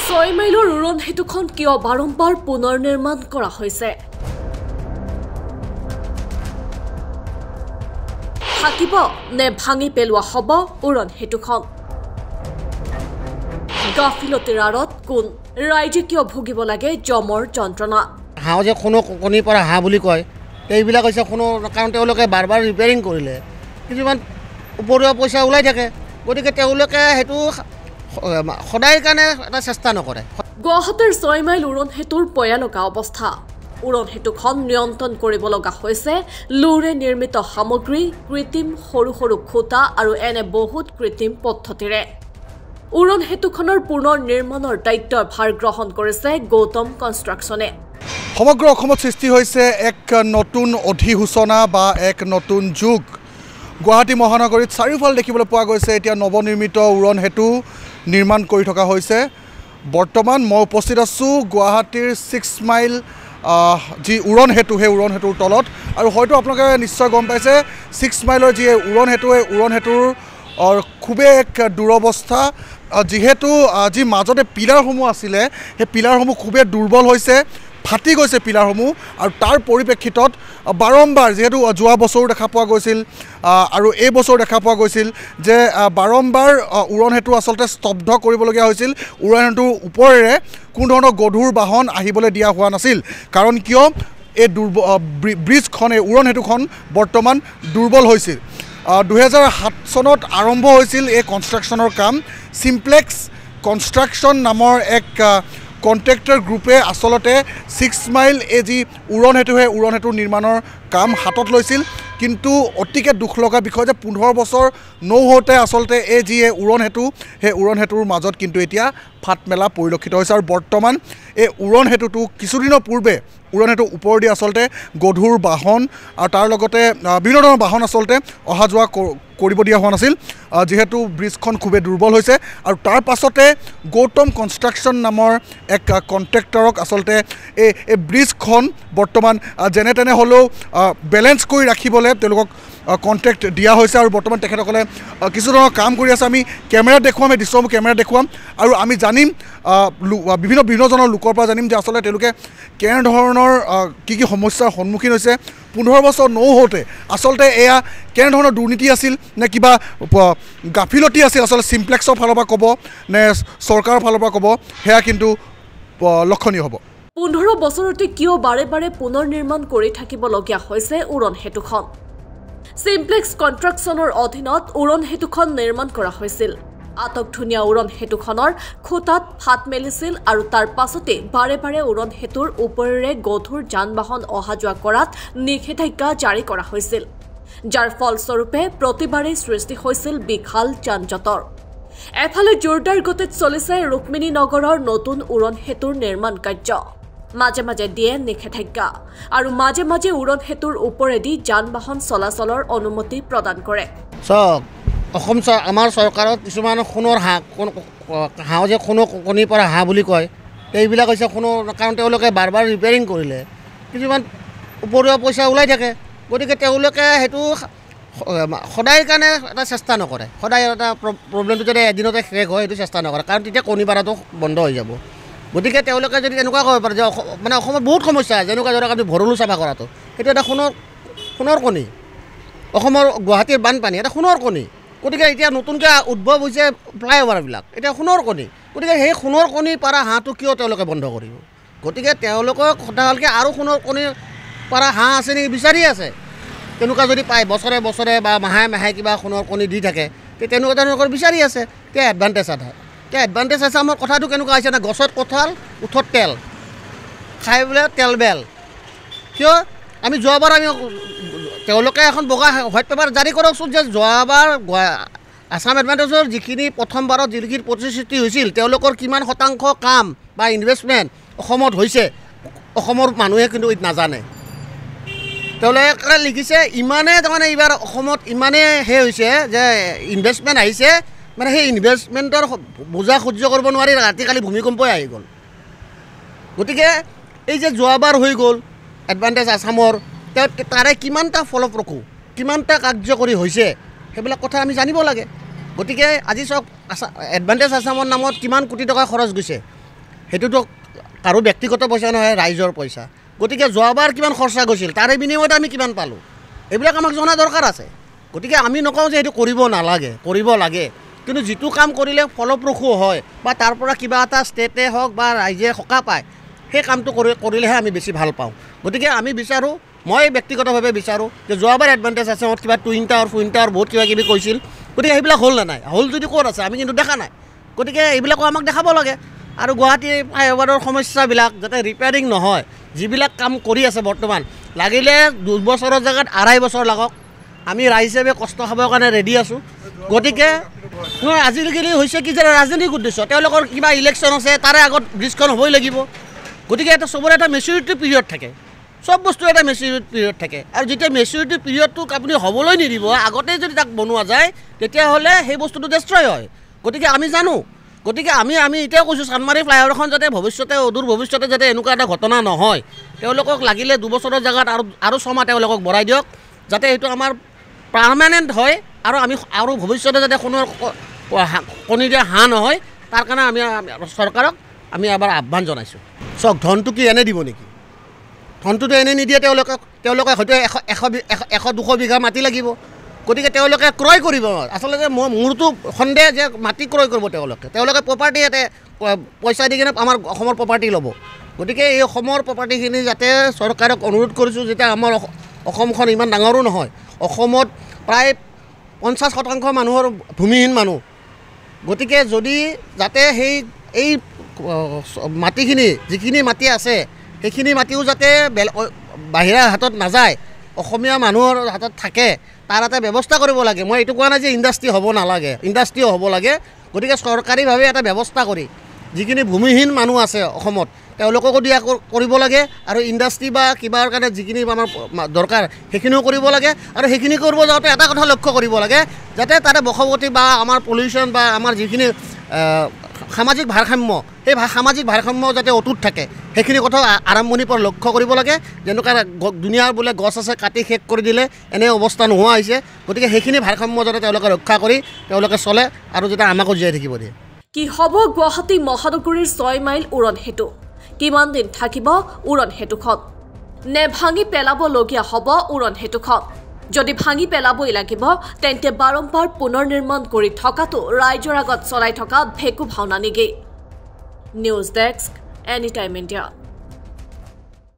6 মাইলৰ উৰণ সেতুখন কিয় বাৰম্বাৰ পুনৰ নিৰ্মাণ কৰা হৈছে? থাকিব নে ভাঙি পেলোৱা হ'ব উৰণ সেতুখন? গাফিলতিৰ আঁৰত কোন? ৰাইজে কিয় ভুগিব লাগে জমৰ যন্ত্ৰণা? হাঁহ যে কোনো কণীৰ পৰা হাঁহ বুলি কয়, এইবিলাক হৈছে কোনো কাৰণ তেওঁলোকে বাৰ বাৰ ৰিপেয়াৰিং কৰিলে কিছুমান উপৰুৱা পইচা ওলাই থাকে, গতিকে তেওঁলোকে সেইটো সদায় কাৰণে এটা চেষ্টা নকৰে। গুৱাহাটীৰ 6 মাইল উৰণ সেতুৰ পয়ালকা অৱস্থা। উৰণ সেতুখন নিয়ন্ত্ৰণ কৰিব লগা হৈছে লোৰে নিৰ্মিত সামগ্ৰী, কৃত্ৰিম সৰু সৰু খুঁটা আৰু এনে বহুত কৃত্ৰিম পদ্ধতিৰে। উৰণ সেতুখনৰ পুনৰ নিৰ্মাণৰ দায়িত্বৰ ভাৰ গ্ৰহণ কৰিছে গৌতম কনষ্ট্ৰাকশ্যনে। সমগ্ৰ অসমত সৃষ্টি হৈছে এক নতুন অধিসূচনা বা এক নতুন যুগ। গুৱাহাটী মহানগৰীত চাৰিওফাল দেখিবলৈ পোৱা গৈছে এতিয়া নৱনিৰ্মিত উৰণ সেতু নিৰ্মাণ কৰি থকা হৈছে। বৰ্তমান মই উপস্থিত আছোঁ গুৱাহাটীৰ 6 মাইল যি উৰণ সেতু, সেই উৰণ সেতুৰ তলত। আৰু হয়তো আপোনালোকে নিশ্চয় গম পাইছে 6 মাইলৰ যি উৰণ সেতু, এই উৰণ সেতুৰ খুবেই এক দুৰৱস্থা, যিহেতু যি মাজতে পিলাৰসমূহ আছিলে সেই পিলাৰসমূহ খুবেই দুৰ্বল হৈছে, ফাটি গৈছে পিলাৰসমূহ। আৰু তাৰ পৰিপ্ৰেক্ষিতত বাৰম্বাৰ যিহেতু যোৱা বছৰো দেখা পোৱা গৈছিল আৰু এই বছৰ দেখা পোৱা গৈছিল যে বাৰম্বাৰ উৰণ সেতু আচলতে স্তব্ধ কৰিবলগীয়া হৈছিল। উৰণ সেতুৰ ওপৰেৰে কোনো ধৰণৰ গধুৰ বাহন আহিবলৈ দিয়া হোৱা নাছিল। কাৰণ কিয় এই ব্ৰিজখন, এই উৰণ সেতুখন বৰ্তমান দুৰ্বল হৈছিল। 2007 চনত আৰম্ভ হৈছিল এই কনষ্ট্ৰাকশ্যনৰ কাম। চিম্প্লেক্স কনষ্ট্ৰাকশ্যন নামৰ এক কণ্ট্ৰেক্টৰ গ্ৰুপে আচলতে 6 মাইল এই যি উৰণ সেতু, সেই উৰণ সেতুৰ নিৰ্মাণৰ কাম হাতত লৈছিল। কিন্তু অতিকে দুখ লগা বিষয় যে 15 বছৰ নৌহওঁতে আচলতে এই যি উৰণ সেতু, সেই উৰণ সেতুৰ মাজত কিন্তু এতিয়া ফাট মেলা পৰিলক্ষিত হৈছে। আৰু বৰ্তমান এই উৰণ সেতুটো কিছুদিনৰ পূৰ্বে উৰণ সেতুৰ ওপৰেদি আচলতে গধুৰ বাহন আৰু তাৰ লগতে বিভিন্ন ধৰণৰ বাহন আচলতে অহা যোৱা কৰিব দিয়া হোৱা নাছিল, যিহেতু ব্ৰিজখন খুবেই দুৰ্বল হৈছে। আৰু তাৰ পাছতে গৌতম কনষ্ট্ৰাকশ্যন নামৰ এক কণ্ট্ৰেক্টৰক আচলতে এই ব্ৰিজখন বৰ্তমান যেনে তেনে হ'লেও বেলেঞ্চ কৰি ৰাখিবলৈ তেওঁলোকক কণ্ট্ৰেক্ট দিয়া হৈছে। আৰু বৰ্তমান তেখেতসকলে কিছু ধৰণৰ কাম কৰি আছে। আমি কেমেৰাত দেখুৱাম, এই দৃশ্যসমূহ কেমেৰাত দেখুৱাম আৰু আমি জানিম বিভিন্নজনৰ লোকৰ পৰা জানিম যে আচলতে তেওঁলোকে কেনেধৰণৰ কি সমস্যাৰ সন্মুখীন হৈছে। 15 বছৰ নৌহওঁতে আচলতে এয়া কেনেধৰণৰ দুৰ্নীতি আছিল নে কিবা গাফিলতি আছিল, আচলতে চিম্প্লেক্সৰ ফালৰ পৰা ক'ব নে চৰকাৰৰ ফালৰ পৰা ক'ব, সেয়া কিন্তু লক্ষণীয় হ'ব। 15 বছৰতে কিয় বাৰে বাৰে পুনৰ নিৰ্মাণ কৰি থাকিবলগীয়া হৈছে উৰণ সেতুখন? চিম্প্লেক্স কনষ্ট্ৰাকশ্যনৰ অধীনত উৰণ সেতুখন নিৰ্মাণ কৰা হৈছিল। আটকধুনীয়া উৰণ সেতুখনৰ খুঁটাত ফাট মেলিছিল আৰু তাৰ পাছতে বাৰে বাৰে উৰণ সেতুৰ ওপৰেৰে গধুৰ যান বাহন অহা যোৱা কৰাত নিষেধাজ্ঞা জাৰি কৰা হৈছিল, যাৰ ফলস্বৰূপে প্ৰতিবাৰেই সৃষ্টি হৈছিল বিশাল যান-জঁটৰ। এফালে জোৰদাৰ গতিত চলিছে ৰুক্মিণী নগৰৰ নতুন উৰণ সেতুৰ নিৰ্মাণ কাৰ্য। মাজে মাজে দিয়ে নিষেধাজ্ঞা আৰু মাজে মাজে উৰণ সেতুৰ ওপৰেদি যান বাহন চলাচলৰ অনুমতি প্ৰদান কৰে। অসম আমাৰ চৰকাৰত কিছুমান সোণৰ হাঁহ যে কোনো কণীৰ পৰা হাঁহ বুলি কয়, এইবিলাক হৈছে কোনো কাৰণ তেওঁলোকে বাৰ বাৰ ৰিপেয়াৰিং কৰিলে কিছুমান উপৰুৱা পইচা ওলাই থাকে, গতিকে তেওঁলোকে সেইটো সদায় কাৰণে এটা চেষ্টা নকৰে। সদায় এটা প্ৰব্লেমটো যদি এদিনতে শেষ হয় সেইটো চেষ্টা নকৰে, কাৰণ তেতিয়া কণী পাৰাটো বন্ধ হৈ যাব। গতিকে তেওঁলোকে যদি তেনেকুৱা ক'ব পাৰে যে মানে অসমত বহুত সমস্যা, যেনেকুৱা ধৰক আপুনি ভৰলু চাফা কৰাটো, সেইটো এটা সোণৰ কণী। অসমৰ গুৱাহাটীৰ বানপানী এটা সোণৰ কণী। গতিকে এতিয়া নতুনকৈ উদ্ভৱ হৈছে ফ্লাইঅভাৰবিলাক, এতিয়া সোণৰ কণী। গতিকে সেই সোণৰ কণী পাৰা হাঁহটো কিয় তেওঁলোকে বন্ধ কৰিব? গতিকে তেওঁলোকক কথা হ'লকৈ আৰু সোণৰ কণীৰ পাৰা হাঁহ আছে নেকি বিচাৰি আছে। তেনেকুৱা যদি পায় বছৰে বছৰে বা মাহে মাহে কিবা সোণৰ কণী দি থাকে, তেনেকুৱা তেওঁলোকৰ বিচাৰি আছে। এতিয়া এডভান্টেজ আছে, এতিয়া এডভান্টেজ আছে। আমাৰ কথাটো কেনেকুৱা হৈছে না, গছত কঁঠাল উঠত তেল, খাই বোলে তেল বেল। কিয় আমি যোৱাবাৰ তেওঁলোকে এখন বগা হোৱাইট পেপাৰ জাৰি কৰকচোন যে যোৱাবাৰ আছাম এডভান্টেজৰ যিখিনি প্ৰথমবাৰত যিখিনি প্ৰতিশ্ৰুতি হৈছিল তেওঁলোকৰ কিমান শতাংশ কাম বা ইনভেষ্টমেণ্ট অসমত হৈছে, অসমৰ মানুহে কিন্তু নাজানে। তেওঁলোকে লিখিছে ইমানে তাৰমানে এইবাৰ অসমত ইমানে হৈছে যে ইনভেষ্টমেণ্ট আহিছে, মানে সেই ইনভেষ্টমেণ্টৰ বোজা সহ্য কৰিব নোৱাৰি ৰাতি কালি ভূমিকম্পই আহি গ'ল। গতিকে এই যে যোৱাবাৰ হৈ গ'ল এডভান্টেজ আছামৰ, তাৰে কিমানটা ফলপ্ৰসূ, কিমানটা কাৰ্যকৰী হৈছে সেইবিলাক কথা আমি জানিব লাগে। গতিকে আজি চাওক এডভান্টেজ আছামৰ নামত কিমান কোটি টকা খৰচ গৈছে, সেইটোতো কাৰো ব্যক্তিগত পইচা নহয়, ৰাইজৰ পইচা। গতিকে যোৱাবাৰ কিমান খৰচা গৈছিল, তাৰে বিনিময়ত আমি কিমান পালোঁ, এইবিলাক আমাক জনা দৰকাৰ আছে। গতিকে আমি নকওঁ যে সেইটো কৰিব নালাগে, কৰিব লাগে, কিন্তু যিটো কাম কৰিলে ফলপ্ৰসূ হয় বা তাৰ পৰা কিবা এটা ষ্টেটে হওক বা ৰাইজে সকাহ পায়, সেই কামটো কৰিলেহে আমি বেছি ভাল পাওঁ। গতিকে আমি বিচাৰোঁ, মই ব্যক্তিগতভাৱে বিচাৰোঁ যে যোৱাবাৰ এডভান্টেজ আছে, কিবা টুইন টাৱাৰ ফুইন টাৱাৰ বহুত কিবা কিবি কৈছিল, গতিকে সেইবিলাক হ'ল নে নাই, হ'ল যদি ক'ত আছে, আমি কিন্তু দেখা নাই। গতিকে এইবিলাকো আমাক দেখাব লাগে। আৰু গুৱাহাটী ফ্লাইঅভাৰৰ সমস্যাবিলাক যাতে ৰিপেয়াৰিং নহয়, যিবিলাক কাম কৰি আছে বৰ্তমান, লাগিলে 2 বছৰৰ জেগাত 2.5 বছৰ লাগক, আমি ৰাইজ হিচাপে কষ্ট খাবৰ কাৰণে ৰেডি আছোঁ। গতিকে আজিকালি হৈছে কি যে ৰাজনৈতিক উদ্দেশ্য, তেওঁলোকৰ কিবা ইলেকশ্যন আছে, তাৰে আগত ব্ৰিজখন হ'বই লাগিব। গতিকে এটা চবৰে এটা মেচিউৰিটি পিৰিয়ড থাকে, চব বস্তু এটা মেচিউৰিটি পিৰিয়ড থাকে। আৰু যেতিয়া মেচিউৰিটি পিৰিয়ডটোক আপুনি হ'বলৈ নিদিব, আগতেই যদি তাক বনোৱা যায়, তেতিয়াহ'লে সেই বস্তুটো ডেষ্ট্ৰয় হয়। গতিকে আমি জানো, গতিকে আমি এতিয়াও কৈছোঁ, চান্দমাৰী ফ্লাইঅভাৰখন যাতে ভৱিষ্যতে, অদূৰ ভৱিষ্যতে যাতে এনেকুৱা এটা ঘটনা নহয়, তেওঁলোকক লাগিলে 2 বছৰৰ জেগাত আৰু 6 মাহ তেওঁলোকক বঢ়াই দিয়ক, যাতে এইটো আমাৰ পাৰ্মানেণ্ট হয় আৰু আমি আৰু ভৱিষ্যতে যাতে কোনো কণী দিয়া হাঁহ নহয়, তাৰ কাৰণে আমি চৰকাৰক আমি এবাৰ আহ্বান জনাইছোঁ। চাওক, ধনটো কি এনে দিব নেকি? ধনটোতো এনে নিদিয়ে। তেওঁলোকে হয়তো 100-200 বিঘা মাটি লাগিব, গতিকে তেওঁলোকে ক্ৰয় কৰিব। আচলতে মোৰতো সন্দেহ যে মাটি ক্ৰয় কৰিব তেওঁলোকে প্ৰপাৰ্টি ইয়াতে পইচা দি কিনে আমাৰ অসমৰ প্ৰপাৰ্টি ল'ব। গতিকে এই অসমৰ প্ৰপাৰ্টিখিনি যাতে চৰকাৰক অনুৰোধ কৰিছোঁ, যেতিয়া আমাৰ অসমখন ইমান ডাঙৰো নহয়, অসমত প্ৰায় 50% মানুহৰ ভূমিহীন মানুহ। গতিকে যদি যাতে এই মাটিখিনি, যিখিনি মাটি আছে, সেইখিনি মাটিও যাতে বাহিৰা হাতত নাযায়, অসমীয়া মানুহৰ হাতত থাকে, তাৰ এটা ব্যৱস্থা কৰিব লাগে। মই এইটো কোৱা নাই যে ইণ্ডাষ্ট্ৰি হ'ব নালাগে, ইণ্ডাষ্ট্ৰিও হ'ব লাগে। গতিকে চৰকাৰীভাৱে এটা ব্যৱস্থা কৰি যিখিনি ভূমিহীন মানুহ আছে অসমত, তেওঁলোককো দিয়া কৰিব লাগে, আৰু ইণ্ডাষ্ট্ৰি বা কিবাৰ কাৰণে যিখিনি আমাৰ দৰকাৰ সেইখিনিও কৰিব লাগে। আৰু সেইখিনি কৰিব যাওঁতে এটা কথা লক্ষ্য কৰিব লাগে, যাতে তাতে বসৱতী বা আমাৰ পলিউশ্যন বা আমাৰ যিখিনি সামাজিক ভাৰসাম্য, সেই সামাজিক ভাৰসাম্য যাতে অটুট থাকে, সেইখিনি কথা আৰম্ভণিৰ পৰা লক্ষ্য কৰিব লাগে। যেনেকুৱা দুনিয়াৰ বোলে গছ আছে, কাটি শেষ কৰি দিলে এনে অৱস্থা নোহোৱা হৈছে। গতিকে সেইখিনি ভাৰসাম্য যাতে তেওঁলোকে ৰক্ষা কৰি তেওঁলোকে চলে আৰু যাতে আমাকো জীয়াই থাকিব দিয়ে। কি হ'ব গুৱাহাটী মহানগৰীৰ 6 মাইল উৰণ সেতু? কিমান দিন থাকিব উৰণ সেতুখন? নে ভাঙি পেলাবলগীয়া হ'ব উৰণ সেতুখন? যদি ভাঙি পেলাবই লাগিব, তেন্তে বাৰম্বাৰ পুনৰ নিৰ্মাণ কৰি থকাটো ৰাইজৰ আগত চলাই থকা ভেকু ভাওনা নেকি? News desk, anytime India.